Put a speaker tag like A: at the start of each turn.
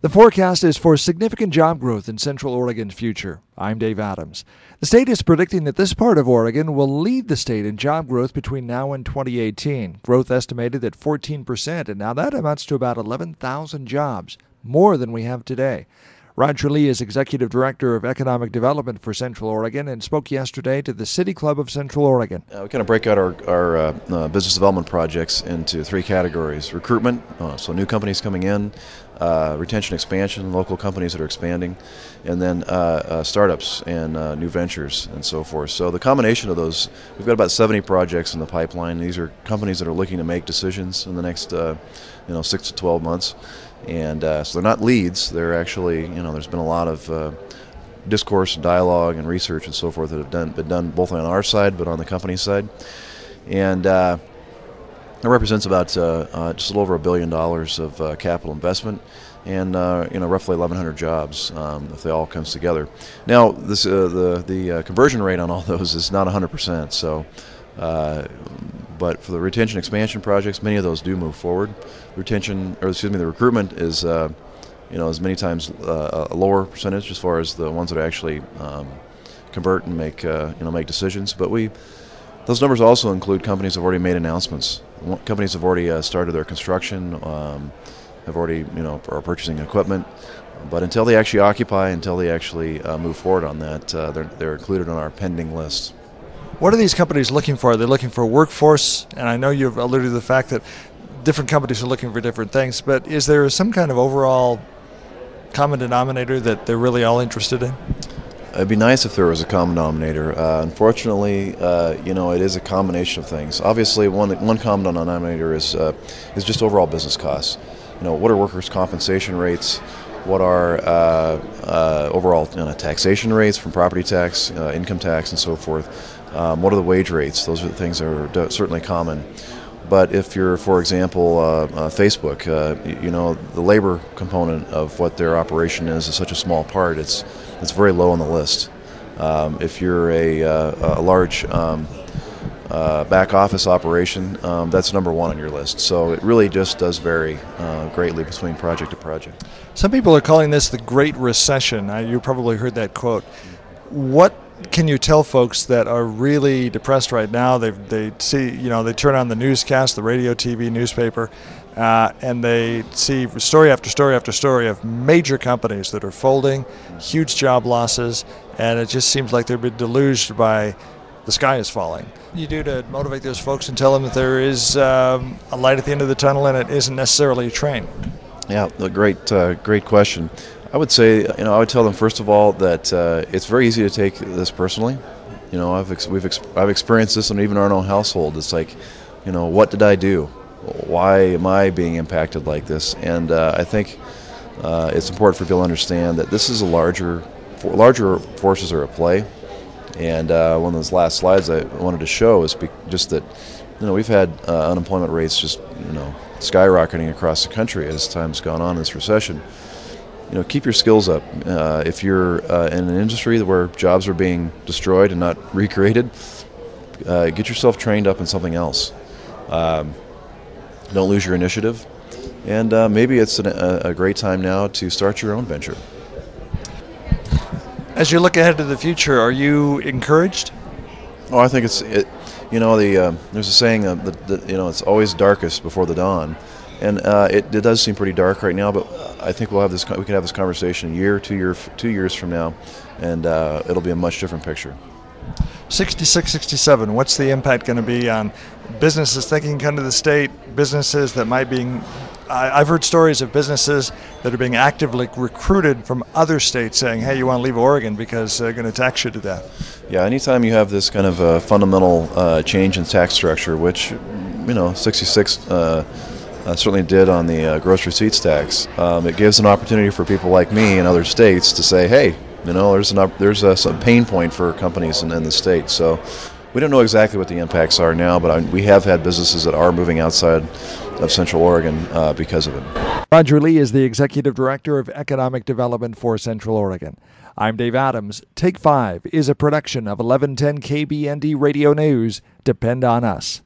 A: The forecast is for significant job growth in Central Oregon's future. I'm Dave Adams. The state is predicting that this part of Oregon will lead the state in job growth between now and 2018. Growth estimated at 14%, and now that amounts to about 11,000 jobs, more than we have today. Roger Lee is Executive Director of Economic Development for Central Oregon and spoke yesterday to the City Club of Central Oregon.
B: We kind of break out our business development projects into three categories: recruitment, so new companies coming in, retention expansion, local companies that are expanding, and then startups and new ventures and so forth. So the combination of those, we've got about 70 projects in the pipeline. These are companies that are looking to make decisions in the next 6 to 12 months. And so they're not leads. They're actually, there's been a lot of discourse and dialogue and research and so forth that have been done both on our side but on the company side. And it represents about just a little over $1 billion of capital investment and roughly 1,100 jobs if they all comes together. Now, this the conversion rate on all those is not 100%. So. But for the retention expansion projects, many of those do move forward. The recruitment is, is many times a lower percentage as far as the ones that actually convert and make decisions. But those numbers also include companies that have already made announcements. Companies have already started their construction, have already, are purchasing equipment. But until they actually occupy, until they actually move forward on that, they're included on our pending list.
A: What are these companies looking for? Are they looking for a workforce? And I know you've alluded to the fact that different companies are looking for different things, but is there some kind of overall common denominator that they're really all interested in?
B: It'd be nice if there was a common denominator. Unfortunately, it is a combination of things. Obviously, one common denominator is just overall business costs. What are workers' compensation rates? What are overall taxation rates from property tax, income tax, and so forth? What are the wage rates? Those are the things that are certainly common. But if you're, for example, Facebook, the labor component of what their operation is such a small part. It's very low on the list. If you're a large back office operation, that's number one on your list. So it really just does vary greatly between project to project.
A: Some people are calling this the Great Recession. You probably heard that quote. What can you tell folks that are really depressed right now? They see, they turn on the newscast, the radio, TV, newspaper, and they see story after story after story of major companies that are folding, huge job losses, and it just seems like they've been deluged by the sky is falling. What do you do to motivate those folks and tell them that there is a light at the end of the tunnel and it isn't necessarily a train?
B: Yeah, great question. I would say, I would tell them first of all that it's very easy to take this personally. I've experienced this in even our own household. It's like, what did I do? Why am I being impacted like this? And I think it's important for people to understand that this is larger forces are at play. And one of those last slides I wanted to show is just that, we've had unemployment rates just, skyrocketing across the country as time's gone on in this recession. Keep your skills up. If you're in an industry where jobs are being destroyed and not recreated, get yourself trained up in something else. Don't lose your initiative. And maybe it's a great time now to start your own venture.
A: As you look ahead to the future, are you encouraged?
B: Oh, I think there's a saying that it's always darkest before the dawn. And it does seem pretty dark right now, but I think we can have this conversation a year, 2 years from now, and it'll be a much different picture.
A: 66, 67, what's the impact going to be on businesses thinking come to the state, businesses that might be... I've heard stories of businesses that are being actively recruited from other states saying, hey, you want to leave Oregon because they're going to tax you to death. Yeah,
B: anytime you have this kind of fundamental change in tax structure, which, 66... certainly did on the gross receipts tax. It gives an opportunity for people like me in other states to say, hey, there's some pain point for companies in the state. So we don't know exactly what the impacts are now, but we have had businesses that are moving outside of Central Oregon because of it.
A: Roger Lee is the Executive Director of Economic Development for Central Oregon. I'm Dave Adams. Take 5 is a production of 1110 KBND Radio News. Depend on us.